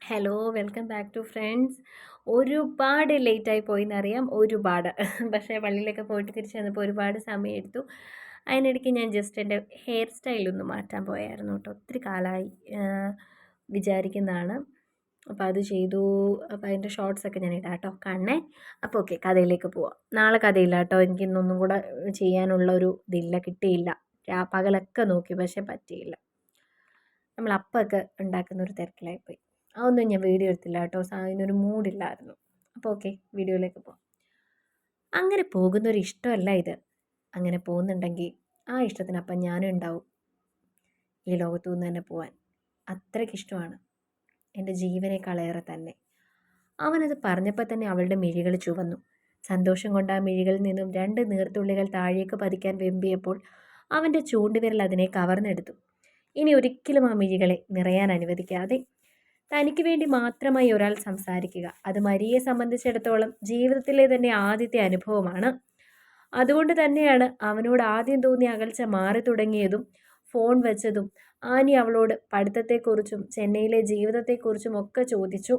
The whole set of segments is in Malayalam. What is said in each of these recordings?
Hello, welcome back to friends. ഒരുപാട് ലേറ്റായി പോയിന്നറിയാം, ഒരുപാട്. പക്ഷേ പള്ളിയിലൊക്കെ പോയിട്ട് തിരിച്ച് വന്നപ്പോൾ ഒരുപാട് സമയമെടുത്തു. അതിനിടയ്ക്ക് ഞാൻ ജസ്റ്റ് എൻ്റെ ഹെയർ സ്റ്റൈലൊന്ന് മാറ്റാൻ പോയായിരുന്നു കേട്ടോ. ഒത്തിരി കാലമായി വിചാരിക്കുന്നതാണ്. അപ്പോൾ അത് ചെയ്തു. അപ്പോൾ അതിൻ്റെ ഷോർട്സൊക്കെ ഞാൻ ഇടാം കേട്ടോ, കാണണേ. അപ്പോൾ ഓക്കെ, കഥയിലേക്ക് പോവാം. നാളെ കഥയില്ല കേട്ടോ, എനിക്കിന്നൊന്നും കൂടെ ചെയ്യാനുള്ള ഒരു ഇതില്ല, കിട്ടിയില്ല. പകലൊക്കെ നോക്കി, പക്ഷേ പറ്റിയില്ല. നമ്മൾ അപ്പമൊക്കെ ഉണ്ടാക്കുന്ന ഒരു തിരക്കിലായിപ്പോയി. അതൊന്നും ഞാൻ വീഡിയോ എടുത്തില്ല കേട്ടോ, അതിനൊരു മൂഡില്ലായിരുന്നു. അപ്പോൾ ഓക്കെ, വീഡിയോയിലേക്ക് പോകാം. അങ്ങനെ പോകുന്നൊരു ഇഷ്ടമല്ല ഇത്. അങ്ങനെ പോകുന്നുണ്ടെങ്കിൽ ആ ഇഷ്ടത്തിനപ്പം ഞാനും ഉണ്ടാവും ഈ ലോകത്തു നിന്ന് തന്നെ പോവാൻ. അത്രയ്ക്കിഷ്ടമാണ്, എൻ്റെ ജീവനേക്കാളേറെ തന്നെ. അവനത് പറഞ്ഞപ്പോൾ തന്നെ അവളുടെ മിഴികൾ ചുവന്നു. സന്തോഷം കൊണ്ട് ആ മിഴികളിൽ നിന്നും 2 നീർത്തുള്ളികൾ താഴേക്ക് പതിക്കാൻ വെമ്പിയപ്പോൾ അവൻ്റെ ചൂണ്ടുവിരൽ അതിനെ കവർന്നെടുത്തു. ഇനി ഒരിക്കലും ആ മിഴികളെ നിറയാൻ അനുവദിക്കാതെ തനിക്ക് വേണ്ടി മാത്രമായി ഒരാൾ സംസാരിക്കുക, അത് മരിയെ സംബന്ധിച്ചിടത്തോളം ജീവിതത്തിലെ തന്നെ ആദ്യത്തെ അനുഭവമാണ്. അതുകൊണ്ട് തന്നെയാണ് അവനോട് ആദ്യം തോന്നിയ അകൽച്ച മാറി തുടങ്ങിയതും ഫോൺ വെച്ചതും. ആനി അവളോട് പഠിത്തത്തെക്കുറിച്ചും ചെന്നൈയിലെ ജീവിതത്തെക്കുറിച്ചും ഒക്കെ ചോദിച്ചു.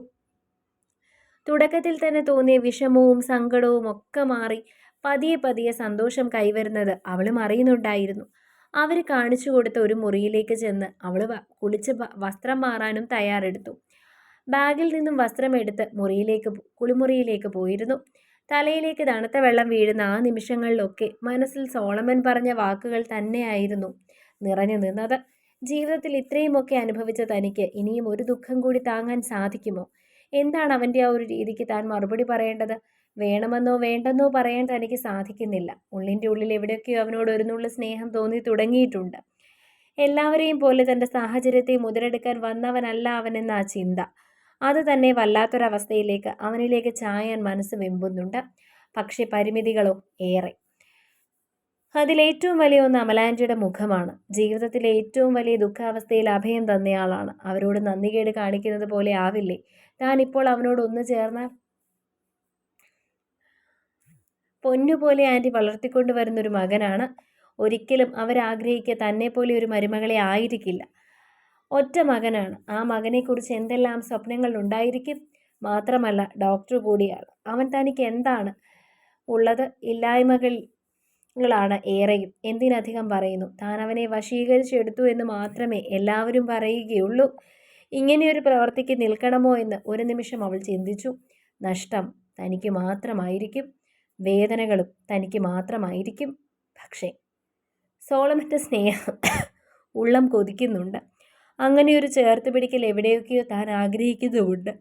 തുടക്കത്തിൽ തന്നെ തോന്നിയ വിഷമവും സങ്കടവും ഒക്കെ മാറി പതിയെ പതിയെ സന്തോഷം കൈവരുന്നത് അവളും അറിയുന്നുണ്ടായിരുന്നു. അവർ കാണിച്ചു കൊടുത്ത ഒരു മുറിയിലേക്ക് ചെന്ന് അവൾ കുളിച്ച് വസ്ത്രം മാറാനും തയ്യാറെടുത്തു. ബാഗിൽ നിന്നും വസ്ത്രം എടുത്ത് കുളിമുറിയിലേക്ക് പോയിരുന്നു. തലയിലേക്ക് തണുത്ത വെള്ളം വീഴുന്ന ആ നിമിഷങ്ങളിലൊക്കെ മനസ്സിൽ സോളമൻ പറഞ്ഞ വാക്കുകൾ തന്നെയായിരുന്നു നിറഞ്ഞു നിന്നത്. ജീവിതത്തിൽ ഇത്രയുമൊക്കെ അനുഭവിച്ച തനിക്ക് ഇനിയും ഒരു ദുഃഖം കൂടി താങ്ങാൻ സാധിക്കുമോ? എന്താണ് അവൻ്റെ ആ ഒരു രീതിക്ക് താൻ മറുപടി പറയേണ്ടത്? വേണമെന്നോ വേണ്ടെന്നോ പറയാൻ തനിക്ക് സാധിക്കുന്നില്ല. ഉള്ളിൻ്റെ ഉള്ളിൽ എവിടെയൊക്കെയോ അവനോട് ഒരു നുള്ളു സ്നേഹം തോന്നി തുടങ്ങിയിട്ടുണ്ട്. എല്ലാവരെയും പോലെ തൻ്റെ സാഹചര്യത്തെ മുതലെടുക്കാൻ വന്നവനല്ല അവനെന്ന ആ ചിന്ത, അത് തന്നെ വല്ലാത്തൊരവസ്ഥയിലേക്ക് അവനിലേക്ക് ചായാൻ മനസ്സ് വെമ്പുന്നുണ്ട്. പക്ഷേ പരിമിതികളോ ഏറെ. അതിലേറ്റവും വലിയ ഒന്ന് അമലാൻറ്റിയുടെ മുഖമാണ്. ജീവിതത്തിലെ ഏറ്റവും വലിയ ദുഃഖാവസ്ഥയിൽ അഭയം തന്നയാളാണ്. അവരോട് നന്ദികേട് കാണിക്കുന്നത് പോലെ ആവില്ലേ താൻ ഇപ്പോൾ അവനോട് ഒന്ന് ചേർന്നാൽ? പൊന്നുപോലെ ആൻറ്റി വളർത്തിക്കൊണ്ടു വരുന്നൊരു മകനാണ്. ഒരിക്കലും അവരാഗ്രഹിക്കുക തന്നെ പോലെ ഒരു മരുമകളെ ആയിരിക്കില്ല. ഒറ്റ മകനാണ്. ആ മകനെക്കുറിച്ച് എന്തെല്ലാം സ്വപ്നങ്ങൾ ഉണ്ടായിരിക്കും. മാത്രമല്ല ഡോക്ടർ കൂടിയാണ് അവൻ. തനിക്ക് എന്താണ് ഉള്ളത്? ഇല്ലായ്മകളാണ് ഏറെയും. എന്തിനധികം പറയുന്നു, താൻ അവനെ വശീകരിച്ചെടുത്തു എന്ന് മാത്രമേ എല്ലാവരും പറയുകയുള്ളൂ. ഇങ്ങനെയൊരു പ്രവർത്തിക്ക് നിൽക്കണമോ എന്ന് ഒരു നിമിഷം അവൾ ചിന്തിച്ചു. നഷ്ടം തനിക്ക് മാത്രമായിരിക്കും, വേദനകളും തനിക്ക് മാത്രമായിരിക്കും. പക്ഷേ സോളമൻ്റെ സ്നേഹം ഉള്ളം കൊതിക്കുന്നുണ്ട്. അങ്ങനെയൊരു ചേർത്ത് പിടിക്കൽ എവിടെയൊക്കെയോ താൻ ആഗ്രഹിക്കുന്നുമുണ്ട്.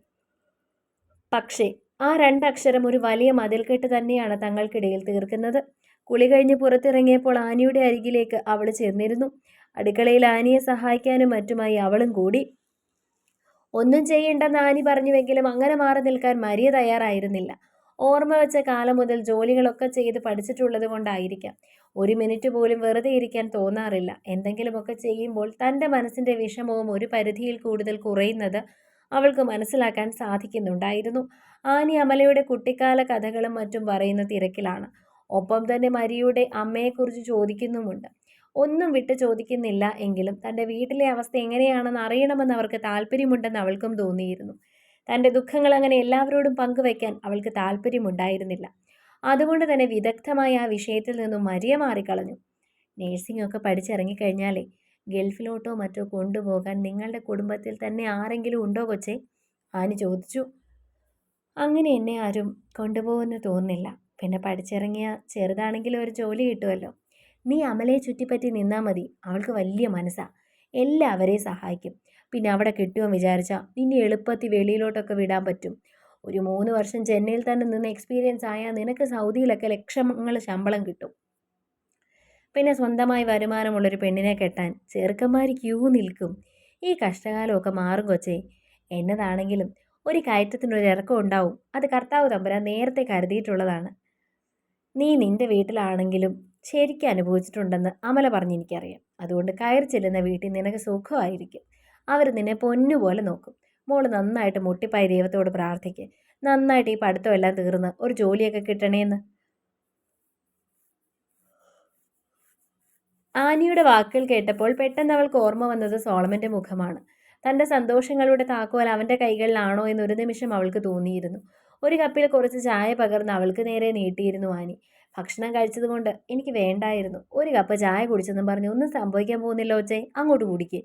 പക്ഷേ ആ 2 അക്ഷരം ഒരു വലിയ മതിൽക്കെട്ട് തന്നെയാണ് തങ്ങൾക്കിടയിൽ തീർക്കുന്നത്. കുളി കഴിഞ്ഞ് പുറത്തിറങ്ങിയപ്പോൾ ആനിയുടെ അരികിലേക്ക് അവൾ ചെന്നിരുന്നു. അടുക്കളയിൽ ആനിയെ സഹായിക്കാനും മറ്റുമായി അവളും കൂടി. ഒന്നും ചെയ്യണ്ടെന്ന് ആനി പറഞ്ഞുവെങ്കിലും അങ്ങനെ മാറി നിൽക്കാൻ മരിയ തയ്യാറായിരുന്നില്ല. ഓർമ്മ വെച്ച കാലം മുതൽ ജോലികളൊക്കെ ചെയ്ത് പഠിച്ചിട്ടുള്ളത് കൊണ്ടായിരിക്കാം ഒരു മിനിറ്റ് പോലും വെറുതെ ഇരിക്കാൻ തോന്നാറില്ല. എന്തെങ്കിലുമൊക്കെ ചെയ്യുമ്പോൾ തൻ്റെ മനസ്സിൻ്റെ വിഷമവും ഒരു പരിധിയിൽ കൂടുതൽ കുറയുന്നത് അവൾക്ക് മനസ്സിലാക്കാൻ സാധിക്കുന്നുണ്ടായിരുന്നു. ആനി അമലയുടെ കുട്ടിക്കാല കഥകളും മറ്റും പറയുന്ന തിരക്കിലാണ്. ഒപ്പം തന്നെ മരിയയുടെ അമ്മയെക്കുറിച്ച് ചോദിക്കുന്നുമുണ്ട്. ഒന്നും വിട്ട് ചോദിക്കുന്നില്ല എങ്കിലും തൻ്റെ വീട്ടിലെ അവസ്ഥ എങ്ങനെയാണെന്ന് അറിയണമെന്ന് അവർക്ക് താല്പര്യമുണ്ടെന്ന് അവൾക്കും തോന്നിയിരുന്നു. തൻ്റെ ദുഃഖങ്ങൾ അങ്ങനെ എല്ലാവരോടും പങ്കുവയ്ക്കാൻ അവൾക്ക് താല്പര്യമുണ്ടായിരുന്നില്ല. അതുകൊണ്ട് തന്നെ വിദഗ്ധമായ ആ വിഷയത്തിൽ നിന്നും മരിയ മാറിക്കളഞ്ഞു. നേഴ്സിംഗ് ഒക്കെ പഠിച്ചിറങ്ങിക്കഴിഞ്ഞാലേ ഗൾഫിലോട്ടോ മറ്റോ കൊണ്ടുപോകാൻ നിങ്ങളുടെ കുടുംബത്തിൽ തന്നെ ആരെങ്കിലും ഉണ്ടോ കൊച്ചേ? ആനി ചോദിച്ചു. അങ്ങനെ എന്നെ ആരും കൊണ്ടുപോകുമെന്ന് തോന്നുന്നില്ല. പിന്നെ പഠിച്ചിറങ്ങിയ ചെറുതാണെങ്കിലും ഒരു ജോലി കിട്ടുമല്ലോ. നീ അമലയെ ചുറ്റിപ്പറ്റി നിന്നാൽ മതി. അവൾക്ക് വലിയ മനസ്സാ, എല്ലാവരെയും സഹായിക്കും. പിന്നെ അവിടെ കിട്ടുമെന്ന് വിചാരിച്ചാൽ നിന്നെ എളുപ്പത്തിൽ വെളിയിലോട്ടൊക്കെ വിടാൻ പറ്റും. ഒരു 3 വർഷം ചെന്നൈയിൽ തന്നെ നിന്ന് എക്സ്പീരിയൻസ് ആയാൽ നിനക്ക് സൗദിയിലൊക്കെ ലക്ഷങ്ങൾ ശമ്പളം കിട്ടും. പിന്നെ സ്വന്തമായി വരുമാനമുള്ളൊരു പെണ്ണിനെ കെട്ടാൻ ചെറുക്കന്മാർ ക്യൂ നിൽക്കും. ഈ കഷ്ടകാലമൊക്കെ മാറും കൊച്ചേ. എന്നതാണെങ്കിലും ഒരു കയറ്റത്തിനൊരു ഇറക്കം ഉണ്ടാവും. അത് കർത്താവ് തമ്പുരാൻ നേരത്തെ കരുതിയിട്ടുള്ളതാണ്. നീ നിന്റെ വീട്ടിലാണെങ്കിലും ശരിക്കും അനുഭവിച്ചിട്ടുണ്ടെന്ന് അമല പറഞ്ഞെനിക്കറിയാം. അതുകൊണ്ട് കയറി ചെല്ലുന്ന വീട്ടിൽ നിനക്ക് സുഖമായിരിക്കും. അവർ നിന്നെ പൊന്നുപോലെ നോക്കും. മോള് നന്നായിട്ട് മുട്ടിപ്പായി ദൈവത്തോട് പ്രാർത്ഥിക്കുക, നന്നായിട്ട് ഈ പഠിത്തം എല്ലാം തീർന്ന് ഒരു ജോലിയൊക്കെ കിട്ടണേന്ന്. ആനിയുടെ വാക്കുകൾ കേട്ടപ്പോൾ പെട്ടെന്ന് അവൾക്ക് ഓർമ്മ വന്നത് സോളമൻ്റെ മുഖമാണ്. തൻ്റെ സന്തോഷങ്ങളുടെ താക്കോൽ അവൻ്റെ കൈകളിലാണോ എന്നൊരു നിമിഷം അവൾക്ക് തോന്നിയിരുന്നു. ഒരു കപ്പിൽ കുറച്ച് ചായ പകർന്ന് അവൾക്ക് നേരെ നീട്ടിയിരുന്നു ആനി. ഭക്ഷണം കഴിച്ചതുകൊണ്ട് എനിക്ക് വേണ്ടായിരുന്നു. ഒരു കപ്പ് ചായ കുടിച്ചെന്നും പറഞ്ഞ് ഒന്നും സംഭവിക്കാൻ പോകുന്നില്ല ഒച്ചേ, അങ്ങോട്ട് കുടിക്കേ.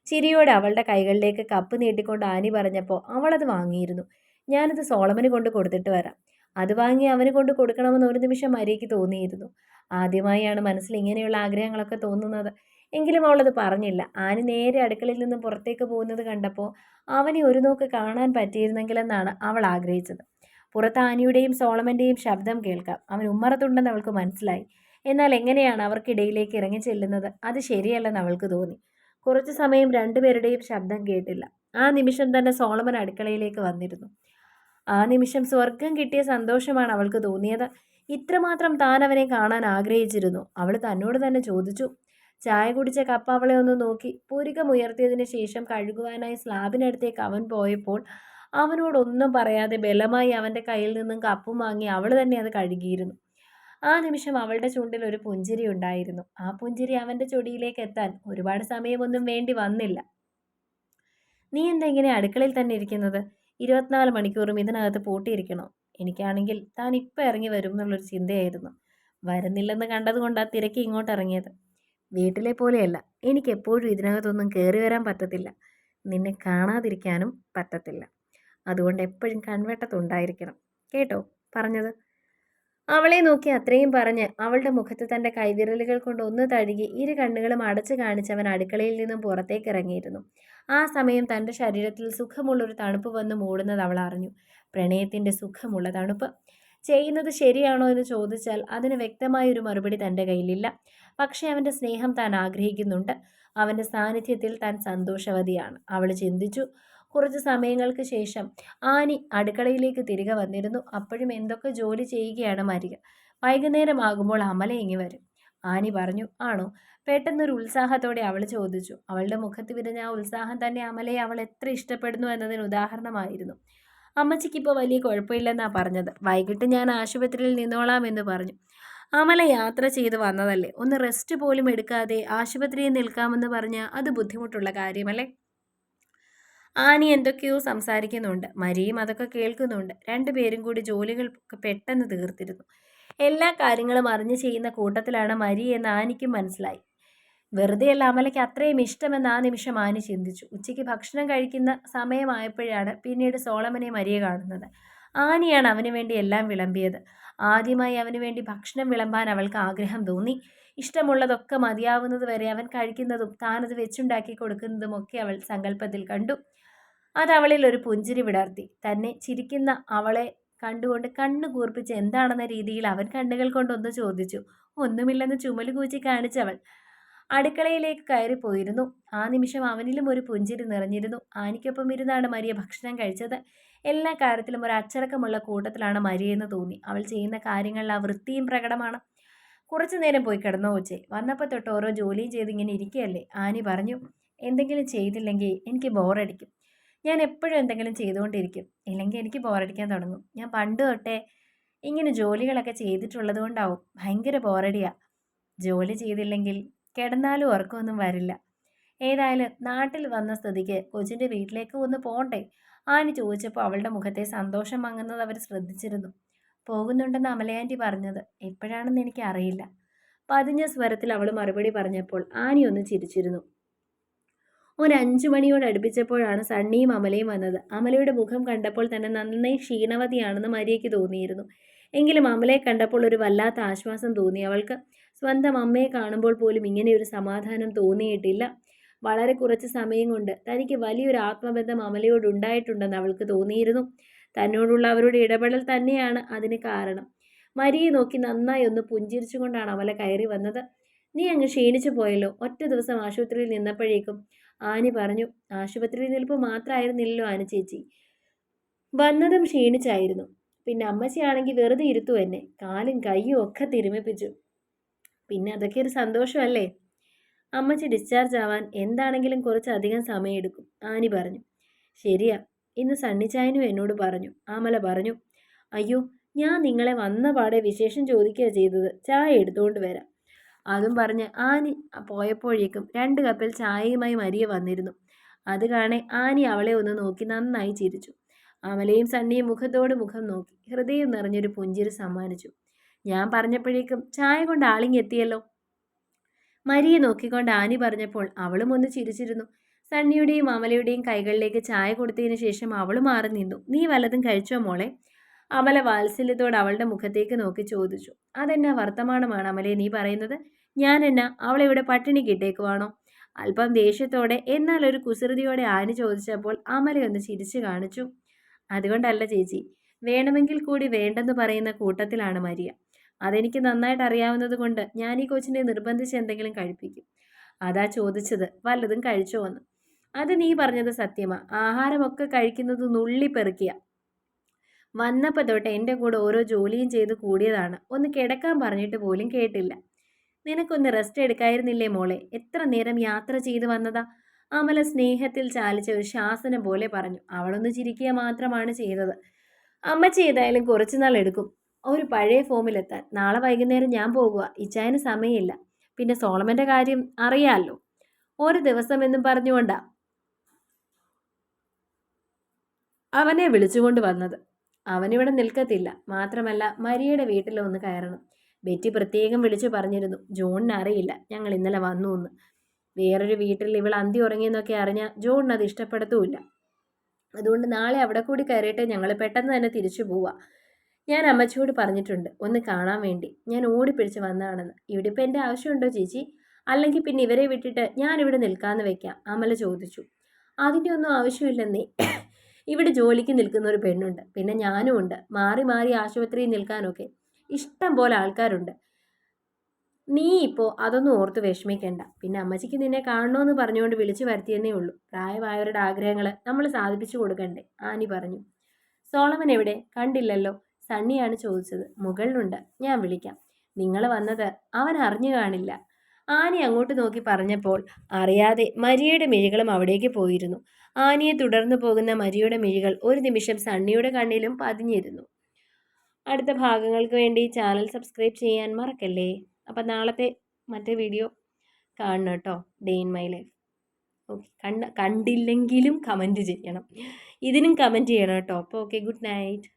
ചിരിയോടെ അവളുടെ കൈകളിലേക്ക് കപ്പ് നീട്ടിക്കൊണ്ട് ആനി പറഞ്ഞപ്പോൾ അവളത് വാങ്ങിയിരുന്നു. ഞാനത് സോളമന് കൊണ്ട് കൊടുത്തിട്ട് വരാം. അത് വാങ്ങി അവന് കൊണ്ട് കൊടുക്കണമെന്ന് ഒരു നിമിഷം മരിയയ്ക്ക് തോന്നിയിരുന്നു. ആദ്യമായാണ് മനസ്സിൽ ഇങ്ങനെയുള്ള ആഗ്രഹങ്ങളൊക്കെ തോന്നുന്നത്. എങ്കിലും അവളത് പറഞ്ഞില്ല. ആനി നേരെ അടുക്കളയിൽ നിന്ന് പുറത്തേക്ക് പോകുന്നത് കണ്ടപ്പോൾ അവനെ ഒരു നോക്ക് കാണാൻ പറ്റിയിരുന്നെങ്കിലെന്നാണ് അവൾ ആഗ്രഹിച്ചത്. പുറത്ത് ആനിയുടെയും സോളമൻ്റെയും ശബ്ദം കേൾക്കാം. അവൻ ഉമ്മറത്തുണ്ടെന്ന് അവൾക്ക് മനസ്സിലായി. എന്നാൽ എങ്ങനെയാണ് അവർക്കിടയിലേക്ക് ഇറങ്ങി ചെല്ലുന്നത്? അത് ശരിയല്ലെന്ന് അവൾക്ക് തോന്നി. കുറച്ചു സമയം രണ്ടുപേരുടെയും ശബ്ദം കേട്ടില്ല. ആ നിമിഷം തന്നെ സോളമൻ അടുക്കളയിലേക്ക് വന്നിരുന്നു. ആ നിമിഷം സ്വർഗം കിട്ടിയ സന്തോഷമാണ് അവൾക്ക് തോന്നിയത്. ഇത്രമാത്രം താൻ അവനെ കാണാൻ ആഗ്രഹിച്ചിരുന്നു. അവൾ തന്നോട് തന്നെ ചോദിച്ചു. ചായ കുടിച്ച കപ്പ് അവളെ ഒന്ന് നോക്കി. പുരികമുയർത്തിയതിന് ശേഷം കഴുകുവാനായി സ്ലാബിനടുത്തേക്ക് അവൻ പോയപ്പോൾ അവനോടൊന്നും പറയാതെ ബലമായി അവൻ്റെ കയ്യിൽ നിന്നും കപ്പും വാങ്ങി അവൾ തന്നെ അത് കഴുകിയിരുന്നു. ആ നിമിഷം അവളുടെ ചുണ്ടിൽ ഒരു പുഞ്ചിരി ഉണ്ടായിരുന്നു. ആ പുഞ്ചിരി അവൻ്റെ ചൊടിയിലേക്ക് എത്താൻ ഒരുപാട് സമയമൊന്നും വേണ്ടി വന്നില്ല. നീ എന്താ ഇങ്ങനെ അടുക്കളയിൽ തന്നെ ഇരിക്കുന്നത്? 24 മണിക്കൂറും ഇതിനകത്ത് പൂട്ടിയിരിക്കണോ? എനിക്കാണെങ്കിൽ താൻ ഇപ്പം ഇറങ്ങി വരും എന്നുള്ളൊരു ചിന്തയായിരുന്നു. വരുന്നില്ലെന്ന് കണ്ടതുകൊണ്ടാണ് തിരക്കി ഇങ്ങോട്ട് ഇറങ്ങിയത്. വീട്ടിലെ പോലെയല്ല, എനിക്കെപ്പോഴും ഇതിനകത്തൊന്നും കയറി വരാൻ പറ്റത്തില്ല. നിന്നെ കാണാതിരിക്കാനും പറ്റത്തില്ല. അതുകൊണ്ട് എപ്പോഴും കൺവെട്ടത്തുണ്ടായിരിക്കണം. കേട്ടോ പറഞ്ഞത്? അവളെ നോക്കി അത്രയും പറഞ്ഞ് അവളുടെ മുഖത്ത് തൻ്റെ കൈവിരലുകൾ കൊണ്ട് ഒന്ന് തഴുകി ഇരു കണ്ണുകളും അടച്ചു കാണിച്ചവൻ അടുക്കളയിൽ നിന്നും പുറത്തേക്ക് ഇറങ്ങിയിരുന്നു. ആ സമയം തൻ്റെ ശരീരത്തിൽ സുഖമുള്ളൊരു തണുപ്പ് വന്ന് മൂടുന്നത് അവൾ അറിഞ്ഞു. പ്രണയത്തിൻ്റെ സുഖമുള്ള തണുപ്പ്. ചെയ്യുന്നത് ശരിയാണോ എന്ന് ചോദിച്ചാൽ അതിന് വ്യക്തമായൊരു മറുപടി തൻ്റെ കയ്യിലില്ല. പക്ഷേ അവൻ്റെ സ്നേഹം താൻ ആഗ്രഹിക്കുന്നുണ്ട്. അവൻ്റെ സാന്നിധ്യത്തിൽ താൻ സന്തോഷവതിയാണ്. അവൾ ചിന്തിച്ചു. കുറച്ച് സമയങ്ങൾക്ക് ശേഷം ആനി അടുക്കളയിലേക്ക് തിരികെ വന്നിരുന്നു. അപ്പോഴും എന്തൊക്കെ ജോലി ചെയ്യുകയാണ് മരിക. വൈകുന്നേരമാകുമ്പോൾ അമല ഇങ്ങി വരും. ആനി പറഞ്ഞു. ആണോ? പെട്ടെന്നൊരു ഉത്സാഹത്തോടെ അവൾ ചോദിച്ചു. അവളുടെ മുഖത്ത് വിരിഞ്ഞ ആ ഉത്സാഹം തന്നെ അമലയെ അവൾ എത്ര ഇഷ്ടപ്പെടുന്നു എന്നതിന് ഉദാഹരണമായിരുന്നു. അമ്മച്ചിക്കിപ്പോൾ വലിയ കുഴപ്പമില്ലെന്നാണ് പറഞ്ഞത്. വൈകിട്ട് ഞാൻ ആശുപത്രിയിൽ നിന്നോളാം എന്ന് പറഞ്ഞു. അമല യാത്ര ചെയ്ത് വന്നതല്ലേ, ഒന്ന് റെസ്റ്റ് പോലും എടുക്കാതെ ആശുപത്രിയിൽ നിൽക്കാമെന്ന് പറഞ്ഞാൽ അത് ബുദ്ധിമുട്ടുള്ള കാര്യമല്ലേ? ആനി എന്തൊക്കെയോ സംസാരിക്കുന്നുണ്ട്. മരിയും അതൊക്കെ കേൾക്കുന്നുണ്ട്. രണ്ടുപേരും കൂടി ജോലികൾ പെട്ടെന്ന് തീർത്തിരുന്നു. എല്ലാ കാര്യങ്ങളും അറിഞ്ഞു ചെയ്യുന്ന കൂട്ടത്തിലാണ് മരി എന്ന് ആനിക്കും മനസ്സിലായി. വെറുതെയല്ല അമലയ്ക്ക് അത്രയും ഇഷ്ടമെന്ന് ആ നിമിഷം ആനി ചിന്തിച്ചു. ഉച്ചയ്ക്ക് ഭക്ഷണം കഴിക്കുന്ന സമയമായപ്പോഴാണ് പിന്നീട് സോളമനെ മരിയെ കാണുന്നത്. ആനിയാണ് അവന് വേണ്ടി എല്ലാം വിളമ്പിയത്. ആദ്യമായി അവന് വേണ്ടി ഭക്ഷണം വിളമ്പാൻ അവൾക്ക് ആഗ്രഹം തോന്നി. ഇഷ്ടമുള്ളതൊക്കെ മതിയാവുന്നത് വരെ അവൻ കഴിക്കുന്നതും താനത് വെച്ചുണ്ടാക്കി കൊടുക്കുന്നതും ഒക്കെ അവൾ സങ്കല്പത്തിൽ കണ്ടു. അത് അവളിൽ ഒരു പുഞ്ചിരി വിടർത്തി. തന്നെ ചിരിക്കുന്ന അവളെ കണ്ടുകൊണ്ട് കണ്ണു കൂർപ്പിച്ച് എന്താണെന്ന രീതിയിൽ അവൻ കണ്ണുകൾ കൊണ്ടൊന്ന് ചോദിച്ചു. ഒന്നുമില്ലെന്ന് ചുമല് കൂച്ചി കാണിച്ചവൾ അടുക്കളയിലേക്ക് കയറിപ്പോയിരുന്നു. ആ നിമിഷം അവനിലും ഒരു പുഞ്ചിരി നിറഞ്ഞിരുന്നു. ആനിക്കൊപ്പം ഇരുന്നാണ് മരിയ ഭക്ഷണം കഴിച്ചത്. എല്ലാ കാര്യത്തിലും ഒരു അച്ചടക്കമുള്ള കൂട്ടത്തിലാണ് മരിയെന്ന് തോന്നി. അവൾ ചെയ്യുന്ന കാര്യങ്ങളിൽ ആ വൃത്തിയും പ്രകടമാണ്. കുറച്ചു നേരം പോയി കിടന്നോ കൊച്ചേ? വന്നപ്പോൾ തൊട്ട് ഓരോ ജോലിയും ചെയ്ത് ഇങ്ങനെ ഇരിക്കുകയല്ലേ? ആനി പറഞ്ഞു. എന്തെങ്കിലും ചെയ്തില്ലെങ്കിൽ എനിക്ക് ബോറടിക്കും. ഞാൻ എപ്പോഴും എന്തെങ്കിലും ചെയ്തുകൊണ്ടിരിക്കും. ഇല്ലെങ്കിൽ എനിക്ക് ബോറടിക്കാൻ തുടങ്ങും. ഞാൻ പണ്ട് തൊട്ടേ ഇങ്ങനെ ജോലികളൊക്കെ ചെയ്തിട്ടുള്ളത് കൊണ്ടാവും ഭയങ്കര ബോറടിയാ. ജോലി ചെയ്തില്ലെങ്കിൽ കിടന്നാലും ഉറക്കമൊന്നും വരില്ല. ഏതായാലും നാട്ടിൽ വന്ന സ്ഥിതിക്ക് കൊച്ചിൻ്റെ വീട്ടിലേക്ക് ഒന്ന് പോകണ്ടേ? ആനി ചോദിച്ചപ്പോൾ അവളുടെ മുഖത്തെ സന്തോഷം മങ്ങുന്നത് അവർ ശ്രദ്ധിച്ചിരുന്നു. പോകുന്നുണ്ടെന്ന് അമലയാൻറ്റി പറഞ്ഞത് എപ്പോഴാണെന്ന് എനിക്ക് അറിയില്ല. പതിഞ്ഞ സ്വരത്തിൽ അവൾ മറുപടി പറഞ്ഞപ്പോൾ ആനി ഒന്ന് ചിരിച്ചിരുന്നു. ഒരു 5 മണിയോട് അടുപ്പിച്ചപ്പോഴാണ് സണ്ണിയും അമലയും വന്നത്. അമലയുടെ മുഖം കണ്ടപ്പോൾ തന്നെ നന്നായി ക്ഷീണവതിയാണെന്ന് മരിയയ്ക്ക് തോന്നിയിരുന്നു. എങ്കിലും അമലയെ കണ്ടപ്പോൾ ഒരു വല്ലാത്ത ആശ്വാസം തോന്നി അവൾക്ക്. സ്വന്തം അമ്മയെ കാണുമ്പോൾ പോലും ഇങ്ങനെയൊരു സമാധാനം തോന്നിയിട്ടില്ല. വളരെ കുറച്ച് സമയം കൊണ്ട് തനിക്ക് വലിയൊരു ആത്മബന്ധം അമലയോട് ഉണ്ടായിട്ടുണ്ടെന്ന് അവൾക്ക് തോന്നിയിരുന്നു. തന്നോടുള്ള അവരുടെ ഇടപെടൽ തന്നെയാണ് അതിന് കാരണം. മരിയെ നോക്കി നന്നായി ഒന്ന് പുഞ്ചിരിച്ചുകൊണ്ടാണ് അമല കയറി വന്നത്. നീ അങ്ങ് ക്ഷീണിച്ചു പോയല്ലോ. ഒറ്റ ദിവസം ആശുപത്രിയിൽ നിന്നപ്പോഴേക്കും. ആനി പറഞ്ഞു. ആശുപത്രിയിൽ നിൽപ്പ് മാത്രമായിരുന്നില്ലല്ലോ ആനി ചേച്ചി. വന്നതും ക്ഷീണിച്ചായിരുന്നു. പിന്നെ അമ്മച്ചിയാണെങ്കിൽ വെറുതെ ഇരുത്തു എന്നെ. കാലും കയ്യും ഒക്കെ തിരുമിപ്പിച്ചു. പിന്നെ അതൊക്കെ ഒരു സന്തോഷമല്ലേ? അമ്മച്ചി ഡിസ്ചാർജ് ആവാൻ എന്താണെങ്കിലും കുറച്ചധികം സമയമെടുക്കും, ആനി പറഞ്ഞു. ശരിയാ, ഇന്ന് സണ്ണിച്ചായനും എന്നോട് പറഞ്ഞു, അമല പറഞ്ഞു. അയ്യോ, ഞാൻ നിങ്ങളെ വന്ന പാടെ വിശേഷം ചോദിക്കുക ചെയ്തത്. ചായ എടുത്തുകൊണ്ട് വരാം. അതും പറഞ്ഞ് ആനി പോയപ്പോഴേക്കും 2 കപ്പിൽ ചായയുമായി മരിയ വന്നിരുന്നു. അത് കാണെ ആനി അവളെ ഒന്ന് നോക്കി നന്നായി ചിരിച്ചു. അമലയും സണ്ണിയും മുഖത്തോട് മുഖം നോക്കി ഹൃദയം നിറഞ്ഞൊരു പുഞ്ചിരി സമ്മാനിച്ചു. ഞാൻ പറഞ്ഞപ്പോഴേക്കും ചായ കൊണ്ട് ആളിങ്ങെത്തിയല്ലോ. മരിയെ നോക്കിക്കൊണ്ട് ആനി പറഞ്ഞപ്പോൾ അവളും ഒന്ന് ചിരിച്ചിരുന്നു. സണ്ണിയുടെയും അമലയുടെയും കൈകളിലേക്ക് ചായ കൊടുത്തതിന് ശേഷം അവൾ മാറി നിന്നു. നീ വല്ലതും കഴിച്ചോ മോളെ? അമല വാത്സല്യത്തോട് അവളുടെ മുഖത്തേക്ക് നോക്കി ചോദിച്ചു. അതെന്നാ വർത്തമാനമാണ് അമലെ നീ പറയുന്നത്? ഞാൻ എന്നാ അവളെ ഇവിടെ പട്ടിണി കിട്ടേക്കുവാണോ? അല്പം ദേഷ്യത്തോടെ എന്നാൽ ഒരു കുസൃതിയോടെ ആനി ചോദിച്ചപ്പോൾ അമലയൊന്ന് ചിരിച്ചു കാണിച്ചു. അതുകൊണ്ടല്ല ചേച്ചി, വേണമെങ്കിൽ കൂടി വേണ്ടെന്ന് പറയുന്ന കൂട്ടത്തിലാണ് മരിയ. അതെനിക്ക് നന്നായിട്ട് അറിയാവുന്നത് കൊണ്ട് ഞാൻ ഈ കൊച്ചിനെ നിർബന്ധിച്ച് എന്തെങ്കിലും കഴിപ്പിക്കും. അതാ ചോദിച്ചത് വല്ലതും കഴിച്ചോ എന്ന്. അത് നീ പറഞ്ഞത് സത്യമാ. ആഹാരമൊക്കെ കഴിക്കുന്നത് നുള്ളിപ്പെറുക്കിയ. വന്നപ്പോൾ തൊട്ട് എൻ്റെ കൂടെ ഓരോ ജോലിയും ചെയ്ത് കൂടിയതാണ്. ഒന്ന് കിടക്കാൻ പറഞ്ഞിട്ട് പോലും കേട്ടില്ല. നിനക്കൊന്ന് റെസ്റ്റ് എടുക്കായിരുന്നില്ലേ മോളെ? എത്ര നേരം യാത്ര ചെയ്ത് വന്നതാ? അമല സ്നേഹത്തിൽ ചാലിച്ച ഒരു ശാസനം പോലെ പറഞ്ഞു. അവളൊന്ന് ചിരിക്കുക മാത്രമാണ് ചെയ്തത്. അമ്മച്ചി ഏതായാലും കുറച്ചുനാൾ എടുക്കും ഒരു പഴയ ഫോമിലെത്താൻ. നാളെ വൈകുന്നേരം ഞാൻ പോകുക. ഇച്ചായന് സമയമില്ല. പിന്നെ സോളമൻ്റെ കാര്യം അറിയാമല്ലോ. ഒരു ദിവസം എന്നും പറഞ്ഞുകൊണ്ടാ അവനെ വിളിച്ചുകൊണ്ട് വന്നത്. അവനിവിടെ നിൽക്കത്തില്ല. മാത്രമല്ല മരിയയുടെ വീട്ടിലൊന്ന് കയറണം. ബെറ്റി പ്രത്യേകം വിളിച്ചു പറഞ്ഞിരുന്നു. ജോണിന് അറിയില്ല ഞങ്ങൾ ഇന്നലെ വന്നു എന്ന്. വേറൊരു വീട്ടിൽ ഇവൾ അന്തി ഉറങ്ങിയെന്നൊക്കെ അറിഞ്ഞാൽ ജോണിന് അത് ഇഷ്ടപ്പെടുത്തുമില്ല. അതുകൊണ്ട് നാളെ അവിടെ കൂടി കയറിയിട്ട് ഞങ്ങൾ പെട്ടെന്ന് തന്നെ തിരിച്ചു പോവാ. ഞാൻ അമ്മച്ചിയോട് പറഞ്ഞിട്ടുണ്ട് ഒന്ന് കാണാൻ വേണ്ടി. ഞാൻ ഓടിപ്പിടിച്ച് വന്നതാണെന്ന്. ഇവിടെ ഇപ്പം എൻ്റെ ആവശ്യമുണ്ടോ ചേച്ചി? അല്ലെങ്കിൽ പിന്നെ ഇവരെ വിട്ടിട്ട് ഞാനിവിടെ നിൽക്കാമെന്ന് വെക്കാം, അമല ചോദിച്ചു. അതിൻ്റെ ഒന്നും ആവശ്യമില്ലെന്നേ. ഇവിടെ ജോലിക്ക് നിൽക്കുന്ന ഒരു പെണ്ണുണ്ട്, പിന്നെ ഞാനും ഉണ്ട്. മാറി മാറി ആശുപത്രിയിൽ നിൽക്കാനൊക്കെ ഇഷ്ടം പോലെ ആൾക്കാരുണ്ട്. നീ ഇപ്പോൾ അതൊന്നും ഓർത്ത് വിഷമിക്കേണ്ട. പിന്നെ അമ്മച്ചിക്ക് നിന്നെ കാണണമെന്ന് പറഞ്ഞുകൊണ്ട് വിളിച്ചു വരുത്തിയെന്നേ ഉള്ളൂ. പ്രായമായവരുടെ ആഗ്രഹങ്ങൾ നമ്മൾ സാധിപ്പിച്ചു കൊടുക്കണ്ടേ? ആനി പറഞ്ഞു. സോളമൻ എവിടെ? കണ്ടില്ലല്ലോ. സണ്ണിയാണ് ചോദിച്ചത്. മുകളിലുണ്ട്, ഞാൻ വിളിക്കാം. നിങ്ങൾ വന്നത് അവൻ അറിഞ്ഞു കാണില്ല. ആനി അങ്ങോട്ട് നോക്കി പറഞ്ഞപ്പോൾ അറിയാതെ മരിയയുടെ മിഴികളും അവിടേക്ക് പോയിരുന്നു. ആനിയെ തുടർന്നു പോകുന്ന മരിയയുടെ മിഴികൾ ഒരു നിമിഷം സണ്ണിയുടെ കണ്ണിലും പതിഞ്ഞിരുന്നു. അടുത്ത ഭാഗങ്ങൾക്ക് വേണ്ടി ചാനൽ സബ്സ്ക്രൈബ് ചെയ്യാൻ മറക്കല്ലേ. അപ്പം നാളത്തെ മറ്റേ വീഡിയോ കാണണം കേട്ടോ, day in my life. Okay, കണ്ടില്ലെങ്കിലും കമൻറ്റ് ചെയ്യണം. ഇതിനും കമൻറ്റ് ചെയ്യണം കേട്ടോ. അപ്പോൾ ഓക്കെ, ഗുഡ് നൈറ്റ്.